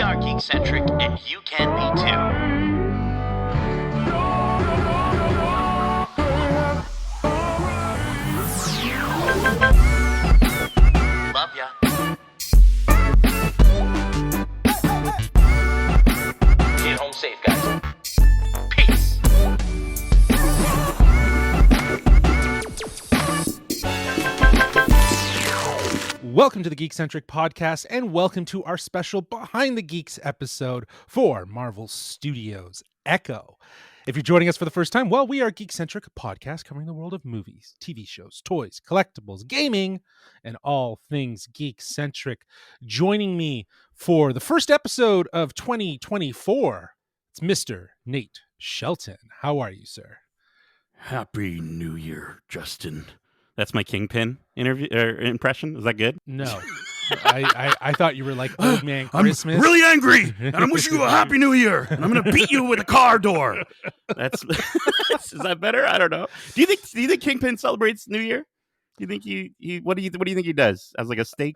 are Geekcentric, and you can be too. Love ya. Get home safe, guys. Peace. Welcome to the Geekcentric podcast, and welcome to our special Behind the Geeks episode for Marvel Studios Echo. If you're joining us for the first time, well, we are Geekcentric, a podcast covering the world of movies, TV shows, toys, collectibles, gaming, and all things geek-centric. Joining me for the first episode of 2024, it's Mr. Nate Shelton. How are you, sir? Happy New Year, Justin. That's my Kingpin impression. Is that good? No. I thought you were like Old Man Christmas. I'm really angry, and I'm wishing you a Happy New Year, and I'm going to beat you with a car door. That's is that better? I don't know. Do you think Kingpin celebrates New Year? Do you think he what do you think he does? As like a steak?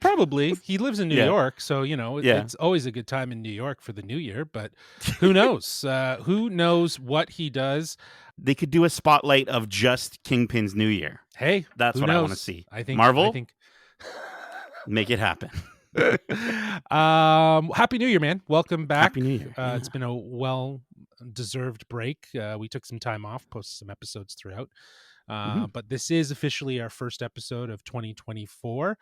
Probably. He lives in New York, so it's always a good time in New York for the New Year, but who knows? Who knows what he does? They could do a spotlight of just Kingpin's New Year. Hey, that's what knows? I want to see. I think Marvel, make it happen. Happy New Year, man. Welcome back. Happy New Year. It's been a well-deserved break. We took some time off, posted some episodes throughout. But this is officially our first episode of 2024.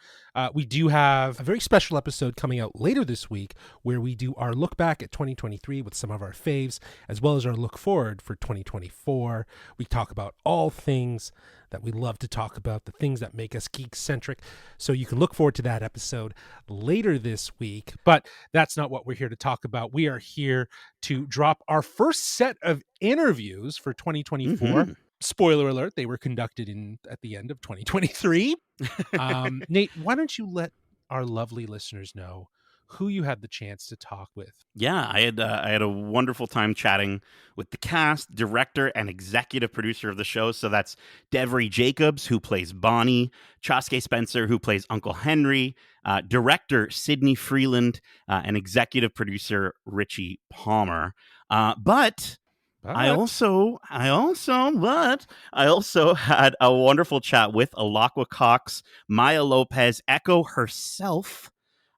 We do have a very special episode coming out later this week where we do our look back at 2023 with some of our faves, as well as our look forward for 2024. We talk about all things that we love to talk about, the things that make us geek-centric. So you can look forward to that episode later this week. But that's not what we're here to talk about. We are here to drop our first set of interviews for 2024. Spoiler alert, they were conducted at the end of 2023. Nate, why don't you let our lovely listeners know who you had the chance to talk with? Yeah, I had a wonderful time chatting with the cast, director, and executive producer of the show. So that's Devory Jacobs, who plays Bonnie, Chaske Spencer, who plays Uncle Henry, director Sydney Freeland, and executive producer Richie Palmer. But I also had a wonderful chat with Alaqua Cox, Maya Lopez, Echo herself.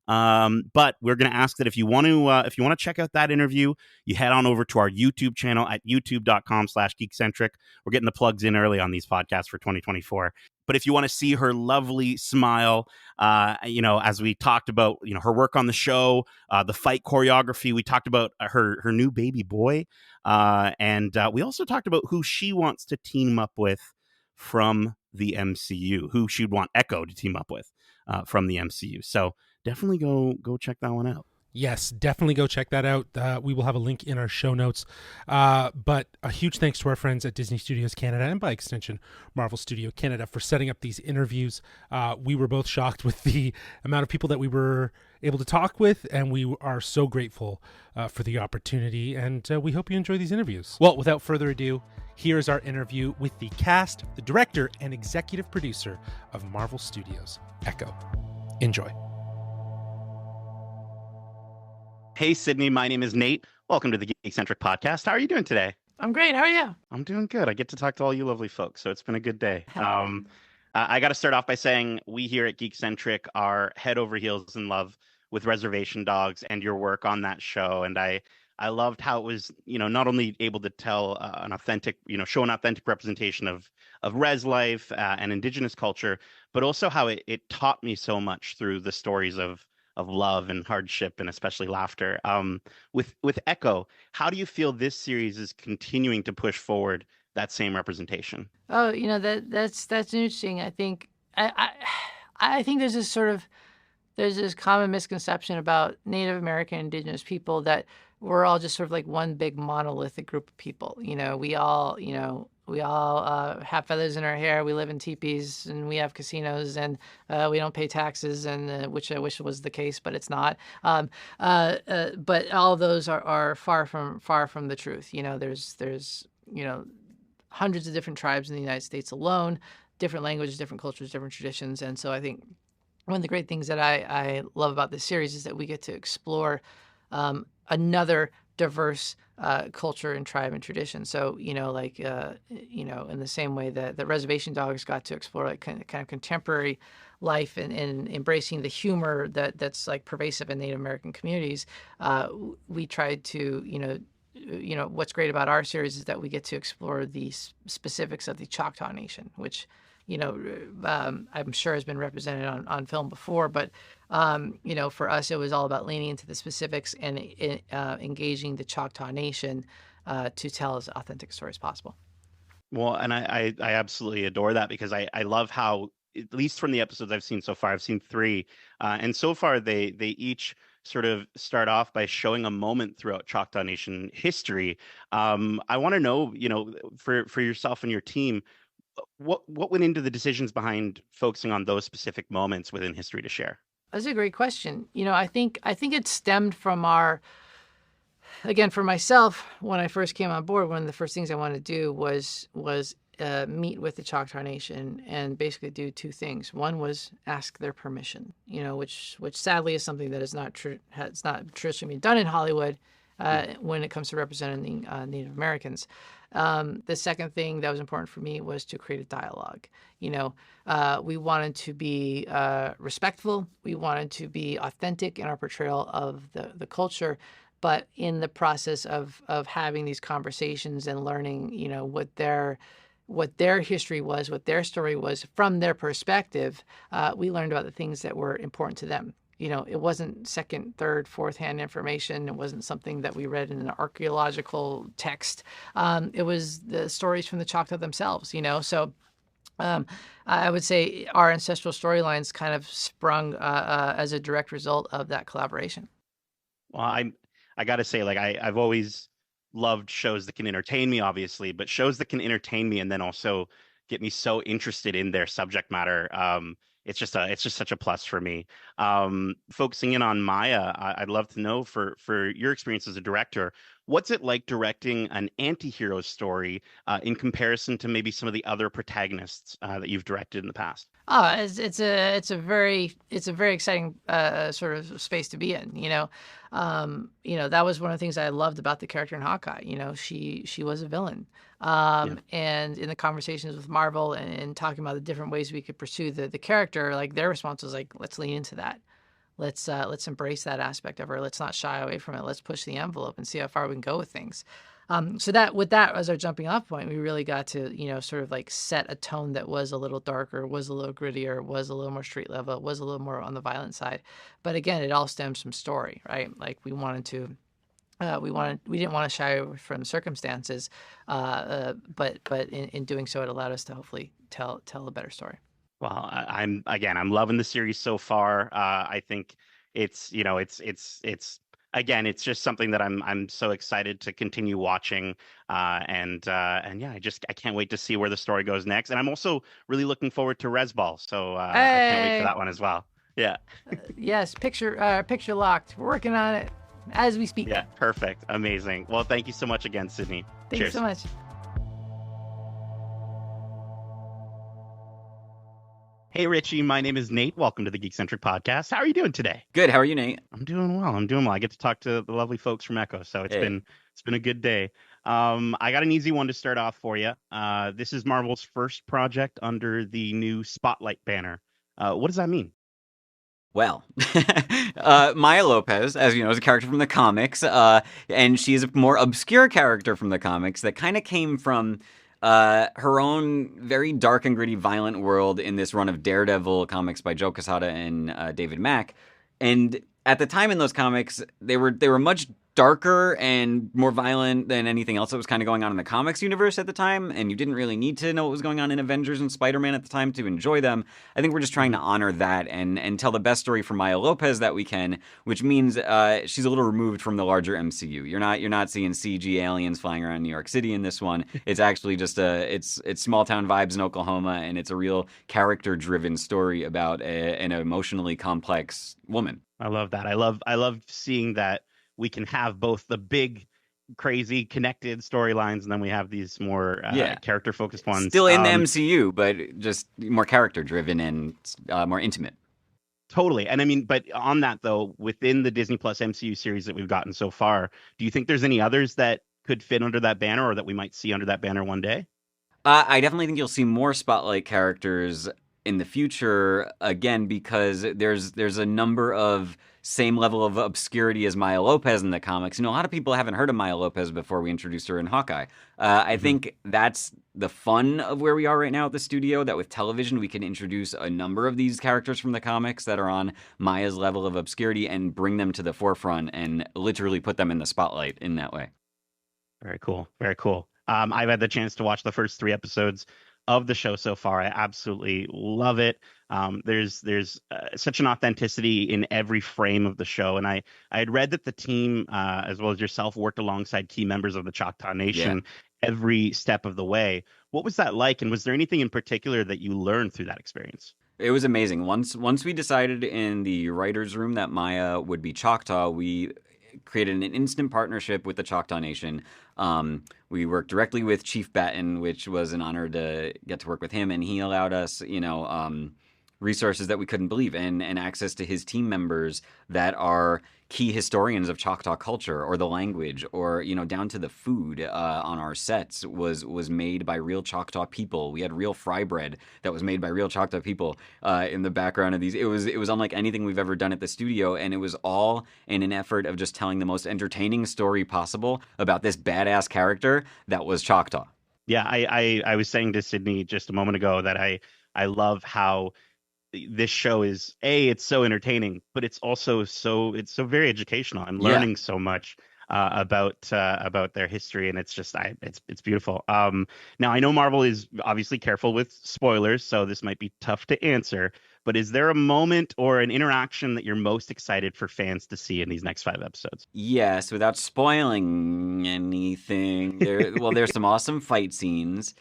But we're going to ask that if you want to check out that interview, you head on over to our YouTube channel at youtube.com/geekcentric. We're getting the plugs in early on these podcasts for 2024. But if you want to see her lovely smile, as we talked about, her work on the show, the fight choreography, we talked about her new baby boy. And we also talked about who she wants to team up with from the MCU, who she'd want Echo to team up with from the MCU. So definitely go check that one out. Yes, definitely go check that out. We will have a link in our show notes. But a huge thanks to our friends at Disney Studios Canada and by extension Marvel Studio Canada for setting up these interviews. We were both shocked with the amount of people that we were able to talk with, and we are so grateful for the opportunity, and we hope you enjoy these interviews. Well, without further ado, here's our interview with the cast, the director, and executive producer of Marvel Studios Echo. Enjoy. Hey, Sydney, my name is Nate. Welcome to the Geekcentric podcast. How are you doing today? I'm great. How are you? I'm doing good. I get to talk to all you lovely folks, so it's been a good day. I got to start off by saying we here at Geekcentric are head over heels in love with Reservation Dogs and your work on that show. And I loved how it was, not only able to tell an authentic, show an authentic representation of res life and Indigenous culture, but also how it taught me so much through the stories of love and hardship and especially laughter. With Echo, how do you feel this series is continuing to push forward that same representation? Oh, that's interesting. I think I think there's this common misconception about Native American Indigenous people that we're all just sort of like one big monolithic group of people. We all have feathers in our hair. We live in teepees and we have casinos and we don't pay taxes, and which I wish was the case, but it's not. But all of those are far from the truth. There's hundreds of different tribes in the United States alone, different languages, different cultures, different traditions, and so I think one of the great things that I love about this series is that we get to explore another diverse culture and tribe and tradition. So, like, in the same way that the reservation dogs got to explore like kind of contemporary life and embracing the humor that's like pervasive in Native American communities, we tried to, what's great about our series is that we get to explore the specifics of the Choctaw Nation, which I'm sure has been represented on film before, but for us, it was all about leaning into the specifics and engaging the Choctaw Nation to tell as authentic a story as possible. Well, and I absolutely adore that because I love how, at least from the episodes I've seen so far, I've seen 3, and so far they each sort of start off by showing a moment throughout Choctaw Nation history. I want to know, for yourself and your team, what went into the decisions behind focusing on those specific moments within history to share? That's a great question. I think it stemmed from again, for myself, when I first came on board, one of the first things I wanted to do was meet with the Choctaw Nation and basically do 2 things. One was ask their permission, which sadly is something that is not has not traditionally been done in Hollywood when it comes to representing Native Americans. The second thing that was important for me was to create a dialogue. We wanted to be respectful. We wanted to be authentic in our portrayal of the culture. But in the process of having these conversations and learning, what their history was, what their story was from their perspective, we learned about the things that were important to them. It wasn't second, third, fourth hand information. It wasn't something that we read in an archaeological text. It was the stories from the Choctaw themselves, So I would say our ancestral storylines kind of sprung as a direct result of that collaboration. Well, I got to say, like, I've always loved shows that can entertain me, obviously, but shows that can entertain me and then also get me so interested in their subject matter. It's just such a plus for me. Focusing in on Maya, I'd love to know for your experience as a director, what's it like directing an anti-hero story in comparison to maybe some of the other protagonists that you've directed in the past? Oh, it's a very exciting sort of space to be in. That was one of the things I loved about the character in Hawkeye. She was a villain, and in the conversations with Marvel and talking about the different ways we could pursue the character, like their response was like, let's lean into that. Let's embrace that aspect of her. Let's not shy away from it. Let's push the envelope and see how far we can go with things. So that with that as our jumping off point, we really got to, sort of like set a tone that was a little darker, was a little grittier, was a little more street level, was a little more on the violent side. But again, it all stems from story, right? Like we didn't want to shy away from circumstances, but in doing so, it allowed us to hopefully tell a better story. Well, I'm loving the series so far. I think it's again, it's just something that I'm so excited to continue watching. And yeah, I can't wait to see where the story goes next. And I'm also really looking forward to Resball. So I can't wait for that one as well. Yeah. Yes, picture locked. We're working on it as we speak. Yeah, perfect. Amazing. Well, thank you so much again, Sydney. Thank Cheers. you so much. Hey, Richie, my name is Nate. Welcome to the Geekcentric podcast. How are you doing today? Good. How are you, Nate? I'm doing well. I get to talk to the lovely folks from Echo, so it's been a good day. I got an easy one to start off for you. This is Marvel's first project under the new Spotlight banner. What does that mean? Well, Maya Lopez, as you know, is a character from the comics, and she's a more obscure character from the comics that kind of came from her own very dark and gritty, violent world in this run of Daredevil comics by Joe Quesada and David Mack. And at the time in those comics, they were much darker and more violent than anything else that was kind of going on in the comics universe at the time, and you didn't really need to know what was going on in Avengers and Spider-Man at the time to enjoy them. I think we're just trying to honor that and tell the best story for Maya Lopez that we can, which means she's a little removed from the larger MCU. You're not seeing CG aliens flying around New York City in this one. It's actually just it's small town vibes in Oklahoma, and it's a real character-driven story about an emotionally complex woman. I love that. I love seeing that we can have both the big, crazy, connected storylines, and then we have these more character-focused ones. Still in the MCU, but just more character-driven and more intimate. Totally. And I mean, but on that though, within the Disney Plus MCU series that we've gotten so far, do you think there's any others that could fit under that banner or that we might see under that banner one day? I definitely think you'll see more spotlight characters in the future again because there's a number of same level of obscurity as Maya Lopez in the comics. You know, a lot of people haven't heard of Maya Lopez before we introduced her in Hawkeye. I think that's the fun of where we are right now at the studio, that with television we can introduce a number of these characters from the comics that are on Maya's level of obscurity and bring them to the forefront and literally put them in the spotlight in that way. Very cool. Very cool. I've had the chance to watch the first 3 episodes of the show so far. I absolutely love it. There's such an authenticity in every frame of the show, and I had read that the team, as well as yourself, worked alongside key members of the Choctaw Nation every step of the way. What was that like, and was there anything in particular that you learned through that experience? It was amazing. Once we decided in the writers' room that Maya would be Choctaw, we created an instant partnership with the Choctaw Nation. We worked directly with Chief Batten, which was an honor to get to work with him, and he allowed us, resources that we couldn't believe, and access to his team members that are key historians of Choctaw culture or the language, or down to the food on our sets was made by real Choctaw people. We had real fry bread that was made by real Choctaw people in the background of these. It was unlike anything we've ever done at the studio, and it was all in an effort of just telling the most entertaining story possible about this badass character that was Choctaw. Yeah, I was saying to Sydney just a moment ago that I love how this show is it's so entertaining, but it's also so very educational. I'm learning so much about their history, and it's just it's beautiful. Now I know Marvel is obviously careful with spoilers, so this might be tough to answer. But is there a moment or an interaction that you're most excited for fans to see in these next 5 episodes? Yes, without spoiling anything. There's some awesome fight scenes.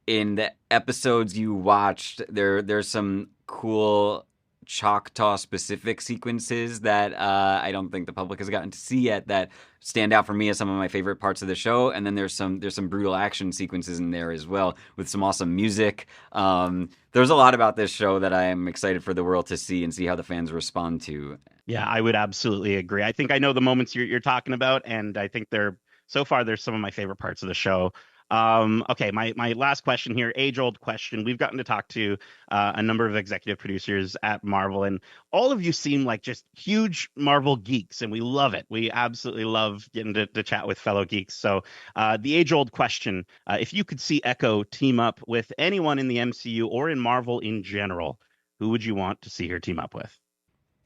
In the episodes you watched, there's some cool Choctaw specific sequences that I don't think the public has gotten to see yet that stand out for me as some of my favorite parts of the show. And then there's some brutal action sequences in there as well with some awesome music. There's a lot about this show that I am excited for the world to see and see how the fans respond to. Yeah, I would absolutely agree. I think I know the moments you're talking about, and I think they're some of my favorite parts of the show. Okay, my last question here, age-old question. We've gotten to talk to a number of executive producers at Marvel, and all of you seem like just huge Marvel geeks, and we love it. We absolutely love getting to chat with fellow geeks. So the age-old question, if you could see Echo team up with anyone in the MCU or in Marvel in general, who would you want to see her team up with?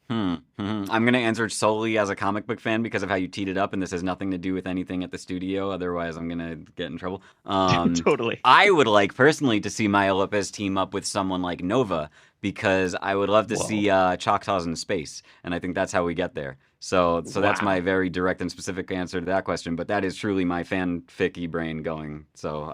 I'm going to answer solely as a comic book fan because of how you teed it up, and this has nothing to do with anything at the studio. Otherwise, I'm going to get in trouble. Totally. I would like personally to see Maya Lopez team up with someone like Nova because I would love to see Choctaws in space, and I think that's how we get there. So that's my very direct and specific answer to that question. But that is truly my fanfic-y brain going. So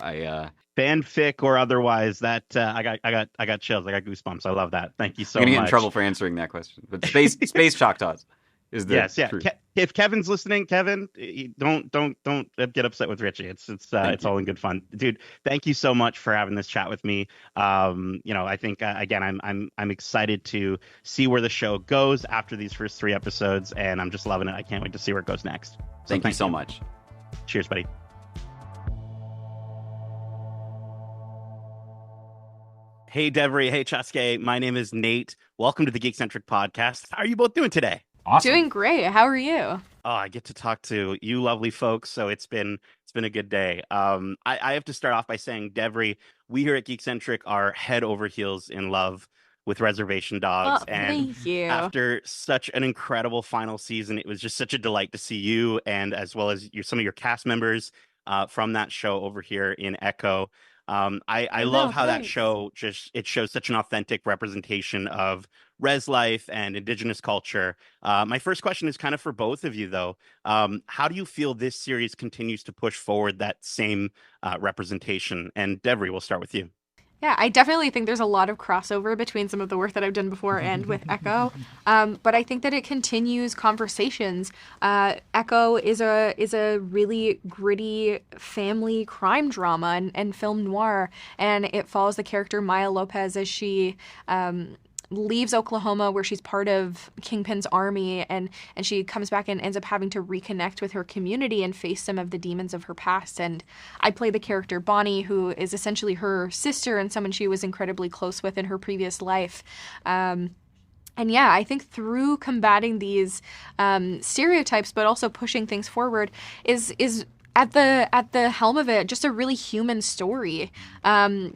fanfic or otherwise, that I got chills. I got goosebumps. I love that. Thank you so much. I'm gonna get in trouble for answering that question. But space Choctaws is the truth. If Kevin's listening, Kevin, don't get upset with Richie. It's all in good fun, dude. Thank you so much for having this chat with me. I think again, I'm excited to see where the show goes after these first 3 episodes, and I'm just loving it. I can't wait to see where it goes next. Thank you so much. Cheers, buddy. Hey, Devery. Hey, Chaske. My name is Nate. Welcome to the Geekcentric podcast. How are you both doing today? Awesome. Doing great. How are you? Oh, I get to talk to you lovely folks, so it's been a good day. I have to start off by saying, Devery, we here at Geekcentric are head over heels in love with Reservation Dogs. And thank you. After such an incredible final season, it was just such a delight to see you and as well as some of your cast members from that show over here in Echo. I love how that show it shows such an authentic representation of res life and Indigenous culture. My first question is kind of for both of you, though. How do you feel this series continues to push forward that same representation? And Devery, we'll start with you. Yeah, I definitely think there's a lot of crossover between some of the work that I've done before and with Echo. But I think that it continues conversations. Echo is a really gritty family crime drama and film noir, and it follows the character Maya Lopez as she leaves Oklahoma, where she's part of Kingpin's army, and she comes back and ends up having to reconnect with her community and face some of the demons of her past. And I play the character Bonnie, who is essentially her sister and someone she was incredibly close with in her previous life. And yeah, I think through combating these stereotypes, but also pushing things forward, is at the helm of it just a really human story.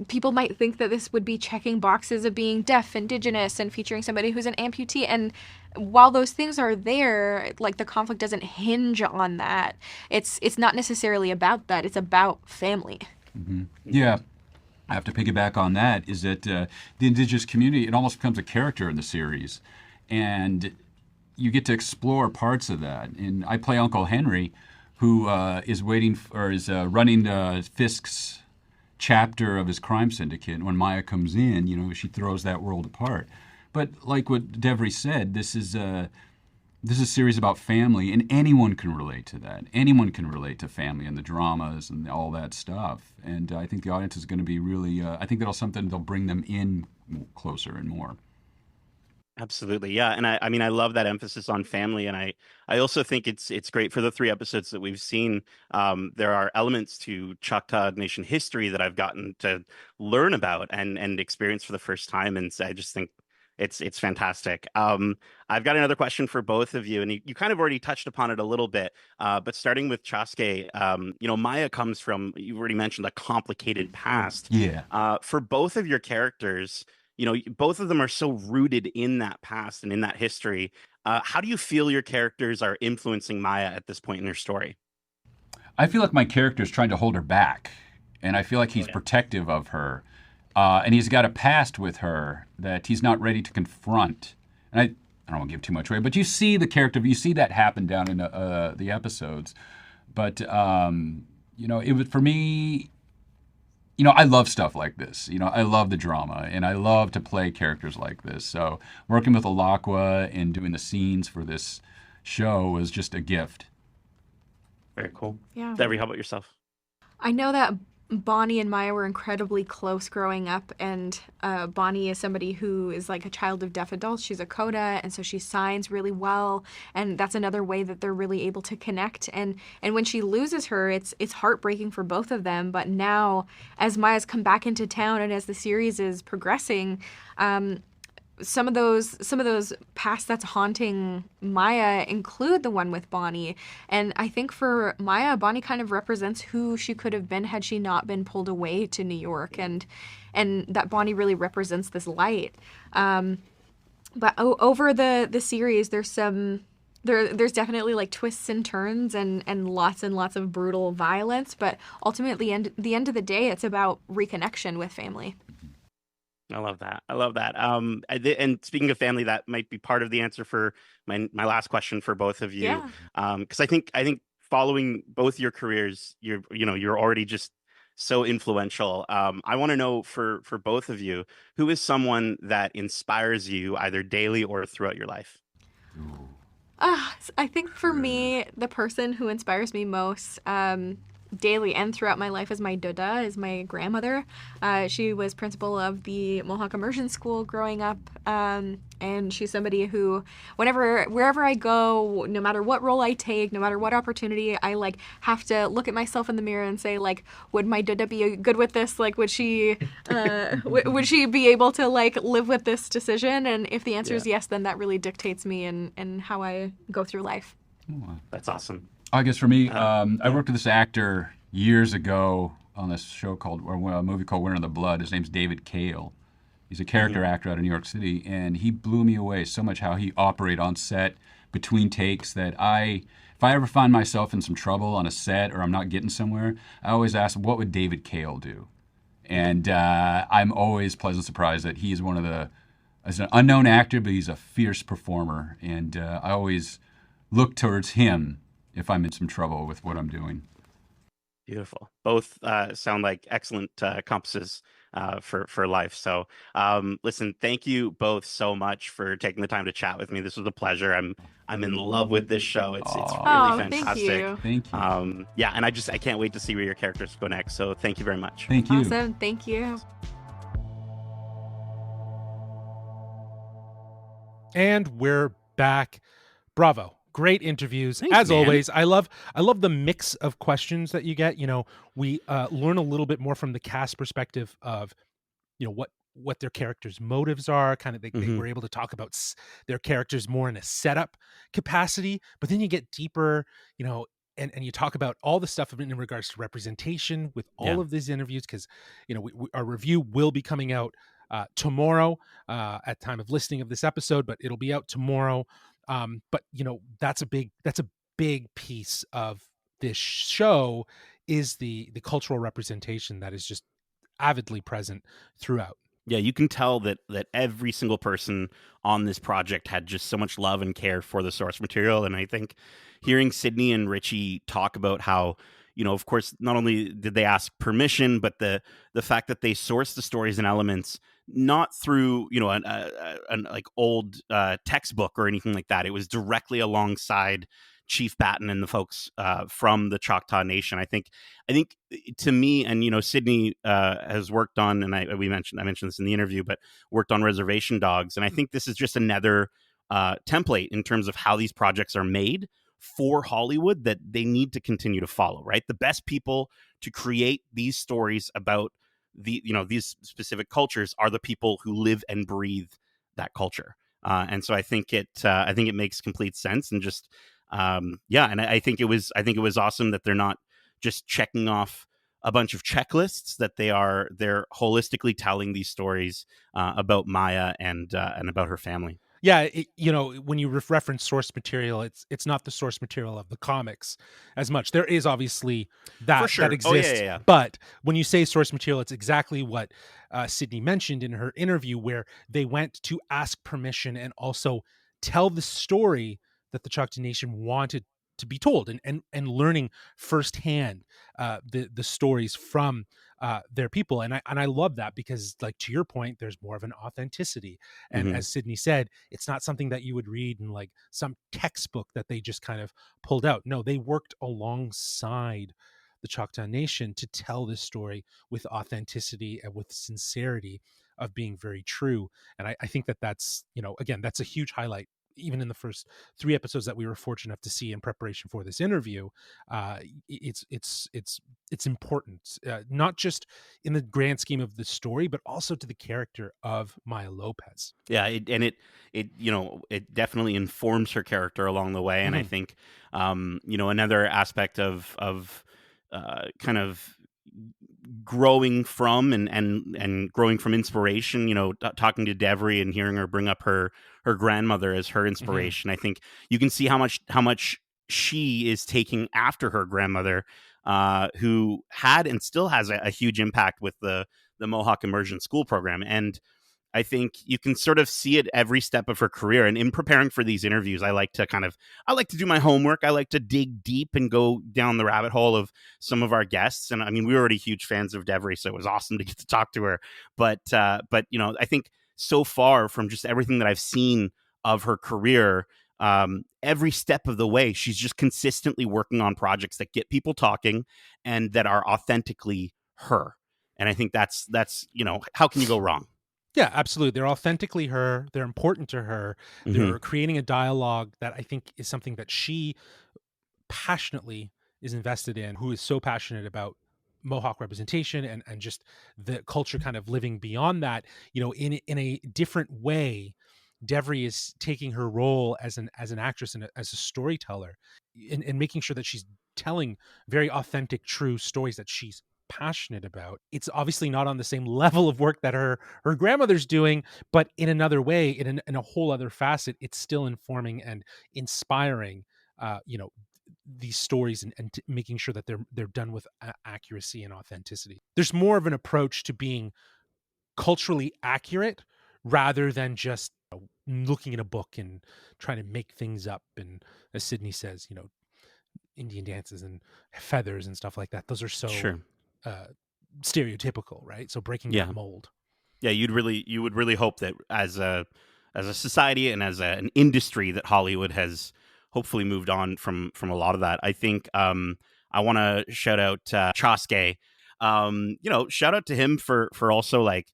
People might think that this would be checking boxes of being deaf, indigenous, and featuring somebody who's an amputee. And while those things are there, like, the conflict doesn't hinge on that. It's not necessarily about that. It's about family. Mm-hmm. Yeah. I have to piggyback on that, is that the indigenous community, it almost becomes a character in the series. And you get to explore parts of that. And I play Uncle Henry, who is running Fisk's chapter of his crime syndicate. And when Maya comes in, she throws that world apart. But like what Devery said, this is a series about family, and anyone can relate to that. Anyone can relate to family and the dramas and all that stuff. And I think the audience is going to be really, I think they'll bring them in closer and more. Absolutely. Yeah. And I mean, I love that emphasis on family. And I also think it's great for the 3 episodes that we've seen. There are elements to Choctaw Nation history that I've gotten to learn about and experience for the first time. And so I just think it's fantastic. I've got another question for both of you, and you kind of already touched upon it a little bit, but starting with Chaske, Maya comes from, you've already mentioned, a complicated past. Yeah. For both of your characters, both of them are so rooted in that past and in that history. How do you feel your characters are influencing Maya at this point in her story? I feel like my character is trying to hold her back, and I feel like he's protective of her. And he's got a past with her that he's not ready to confront. And I don't want to give too much away, but you see the character, you see that happen down in the episodes. But, it was, for me, I love stuff like this. I love the drama, and I love to play characters like this. So working with Alaqua and doing the scenes for this show was just a gift. Very cool. Yeah. Devery, how about yourself? I know that Bonnie and Maya were incredibly close growing up, and Bonnie is somebody who is like a child of deaf adults. She's a coda, and so she signs really well, and that's another way that they're really able to connect. And when she loses her, it's heartbreaking for both of them. But now, as Maya's come back into town and as the series is progressing, some of those past that's haunting Maya include the one with Bonnie. And I think for Maya, Bonnie kind of represents who she could have been had she not been pulled away to New York, and that Bonnie really represents this light. But over the series, there's definitely like twists and turns and lots of brutal violence, but ultimately, at the end of the day, it's about reconnection with family. I love that. And speaking of family, that might be part of the answer for my last question for both of you. Yeah. Because I think following both your careers, you're already just so influential. I want to know for both of you, who is someone that inspires you either daily or throughout your life? I think for me, the person who inspires me most daily and throughout my life is my Dada, is my grandmother. She was principal of the Mohawk Immersion School growing up, and she's somebody who, wherever I go, no matter what role I take, no matter what opportunity, I have to look at myself in the mirror and say, would my Dada be good with this? Would she would she be able to live with this decision? And if the answer is yes, then that really dictates me and how I go through life. That's awesome. I guess for me, I worked with this actor years ago on this show a movie called Winter in the Blood. His name's David Cale. He's a character actor out of New York City, and he blew me away so much how he operated on set between takes that if I ever find myself in some trouble on a set or I'm not getting somewhere, I always ask, what would David Cale do? And I'm always pleasantly surprised that he's as an unknown actor, but he's a fierce performer, and I always look towards him if I'm in some trouble with what I'm doing. Beautiful. Both sound like excellent compasses for life. So listen, thank you both so much for taking the time to chat with me. This was a pleasure. I'm in love with this show. It's really fantastic. Thank you. Yeah, and I can't wait to see where your characters go next. So thank you very much. Thank you. Awesome. Thank you. And we're back. Bravo. Great interviews. Thanks, As man. always. I love the mix of questions that you get. We learn a little bit more from the cast perspective of, what their characters' motives are. Kind of, they were able to talk about their characters more in a setup capacity, but then you get deeper, and you talk about all the stuff in regards to representation with all of these interviews, because our review will be coming out tomorrow at time of listening of this episode, but it'll be out tomorrow. But that's a big piece of this show, is the cultural representation that is just avidly present throughout. Yeah, you can tell that every single person on this project had just so much love and care for the source material. And I think hearing Sydney and Richie talk about how, of course, not only did they ask permission, but the fact that they sourced the stories and elements not through an like old textbook or anything like that. It was directly alongside Chief Batten and the folks from the Choctaw Nation. I think to me, and Sydney has worked on, and I mentioned this in the interview, but worked on Reservation Dogs, and I think this is just another template in terms of how these projects are made for Hollywood that they need to continue to follow. Right, the best people to create these stories about these specific cultures are the people who live and breathe that culture, and so I think it makes complete sense, and just and I think it was awesome that they're not just checking off a bunch of checklists, that they're holistically telling these stories about Maya and about her family. Yeah, when you reference source material, it's not the source material of the comics as much. There is obviously that exists, yeah. But when you say source material, it's exactly what Sydney mentioned in her interview, where they went to ask permission and also tell the story that the Choctaw Nation wanted to be told, and learning firsthand the stories from their people. And I love that, because, like, to your point, there's more of an authenticity. And as Sydney said, it's not something that you would read in like some textbook that they just kind of pulled out. No, they worked alongside the Choctaw Nation to tell this story with authenticity and with sincerity of being very true. And I think that's, again, that's a huge highlight. Even in the first 3 episodes that we were fortunate enough to see in preparation for this interview, it's important, not just in the grand scheme of the story, but also to the character of Maya Lopez. Yeah, it definitely informs her character along the way, and I think another aspect of kind of growing from and growing from inspiration, talking to Devery and hearing her bring up her grandmother as her inspiration. I think you can see how much she is taking after her grandmother, who had and still has a huge impact with the Mohawk Immersion School program. And I think you can sort of see it every step of her career. And in preparing for these interviews, I like to do my homework. I like to dig deep and go down the rabbit hole of some of our guests. And I mean, we were already huge fans of Devery, so it was awesome to get to talk to her. But I think so far, from just everything that I've seen of her career, every step of the way, she's just consistently working on projects that get people talking and that are authentically her. And I think that's how can you go wrong? Yeah, absolutely. They're authentically her. They're important to her. They're creating a dialogue that I think is something that she passionately is invested in, who is so passionate about Mohawk representation and just the culture kind of living beyond that, in a different way. Devery is taking her role as an actress and as a storyteller, and making sure that she's telling very authentic, true stories that she's passionate about. It's obviously not on the same level of work that her grandmother's doing, but in another way, in a whole other facet, it's still informing and inspiring these stories, and making sure that they're done with accuracy and authenticity. There's more of an approach to being culturally accurate rather than just looking at a book and trying to make things up. And as Sydney says, Indian dances and feathers and stuff like that, those are so stereotypical, right? So breaking that mold. Yeah, you would really hope that as a society and as an industry, that Hollywood has hopefully moved on from a lot of that. I think I want to shout out Chaske. Shout out to him for also, like,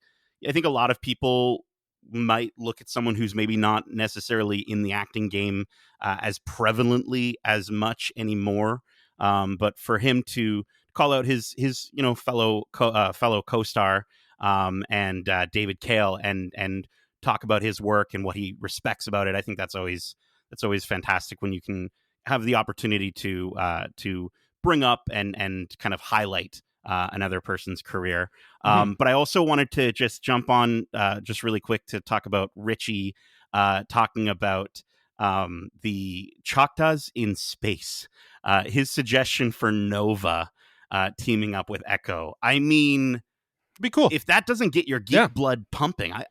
I think a lot of people might look at someone who's maybe not necessarily in the acting game as prevalently as much anymore. But for him to call out his fellow co-star and David Cale and talk about his work and what he respects about it, I think that's always fantastic when you can have the opportunity to bring up and kind of highlight another person's career. But I also wanted to just jump on just really quick to talk about Richie talking about the Choctaws in space. His suggestion for Nova teaming up with Echo. I mean, Be cool. if that doesn't get your geek blood pumping, I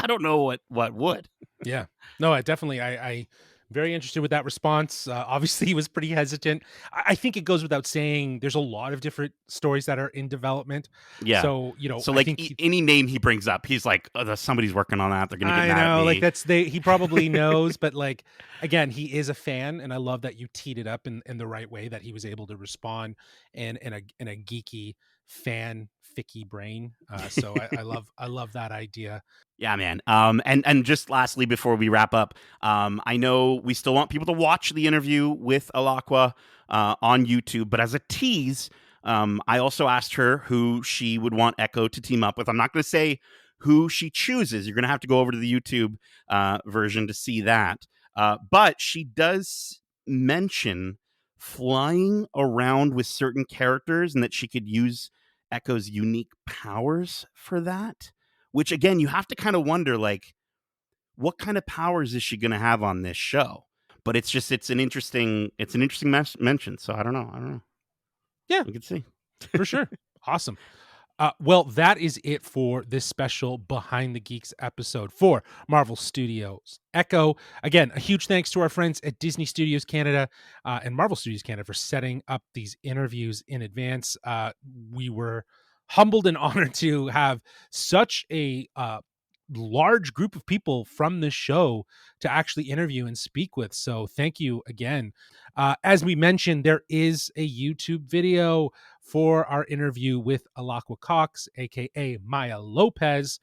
don't know what would. Yeah. No, I very interested with that response. Obviously, he was pretty hesitant. I think it goes without saying there's a lot of different stories that are in development. Yeah. So, So I like think any name he brings up, he's like, oh, somebody's working on that. They're going to get mad at me. like he probably knows, but like, again, he is a fan. And I love that you teed it up in the right way, that he was able to respond in a geeky fan ficky brain. So I love that idea. Yeah, man. And just lastly, before we wrap up, I know we still want people to watch the interview with Alaqua on YouTube, but as a tease, I also asked her who she would want Echo to team up with. I'm not going to say who she chooses. You're going to have to go over to the YouTube version to see that. But she does mention flying around with certain characters and that she could use Echo's unique powers for that. Which, again, you have to kind of wonder, like, what kind of powers is she going to have on this show? But it's an interesting mention. So I don't know. Yeah, we can see for sure. Awesome. Well, that is it for this special Behind the Geeks episode for Marvel Studios Echo. Again, a huge thanks to our friends at Disney Studios Canada and Marvel Studios Canada for setting up these interviews in advance. We were humbled and honored to have such a large group of people from this show to actually interview and speak with. So thank you again. As we mentioned, there is a YouTube video for our interview with Alaqua Cox, aka Maya Lopez.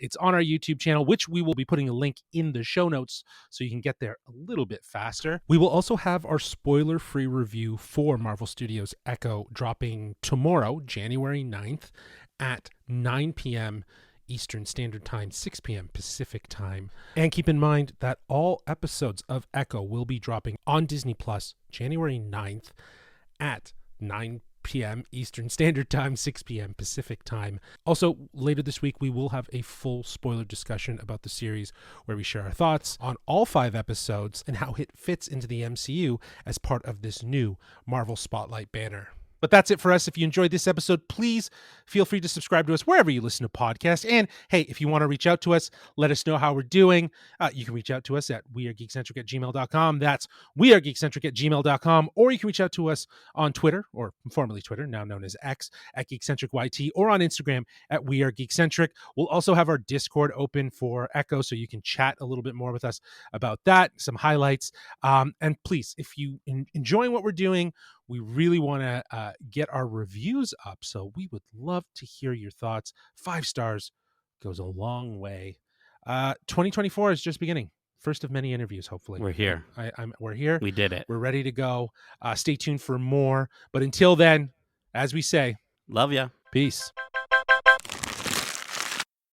It's on our YouTube channel, which we will be putting a link in the show notes so you can get there a little bit faster. We will also have our spoiler-free review for Marvel Studios Echo dropping tomorrow, January 9th at 9 p.m. Eastern Standard Time, 6 p.m. Pacific Time. And keep in mind that all episodes of Echo will be dropping on Disney Plus January 9th at 9 p.m. Eastern Standard Time, 6 p.m. Pacific Time. Also, later this week, we will have a full spoiler discussion about the series where we share our thoughts on all 5 episodes and how it fits into the MCU as part of this new Marvel Spotlight banner. But that's it for us. If you enjoyed this episode, please feel free to subscribe to us wherever you listen to podcasts. And hey, if you want to reach out to us, let us know how we're doing. You can reach out to us at wearegeekcentric@gmail.com. That's wearegeekcentric@gmail.com. Or you can reach out to us on Twitter, or formerly Twitter, now known as X, at GeekcentricYT, or on Instagram at wearegeekcentric. We'll also have our Discord open for Echo, so you can chat a little bit more with us about that, some highlights. And please, if you enjoying what we're doing, we really want to get our reviews up, so we would love to hear your thoughts. 5 stars goes a long way. 2024 is just beginning. First of many interviews, hopefully. we're here. We're here. We did it. We're ready to go. Stay tuned for more. But until then, as we say, Love ya. peace.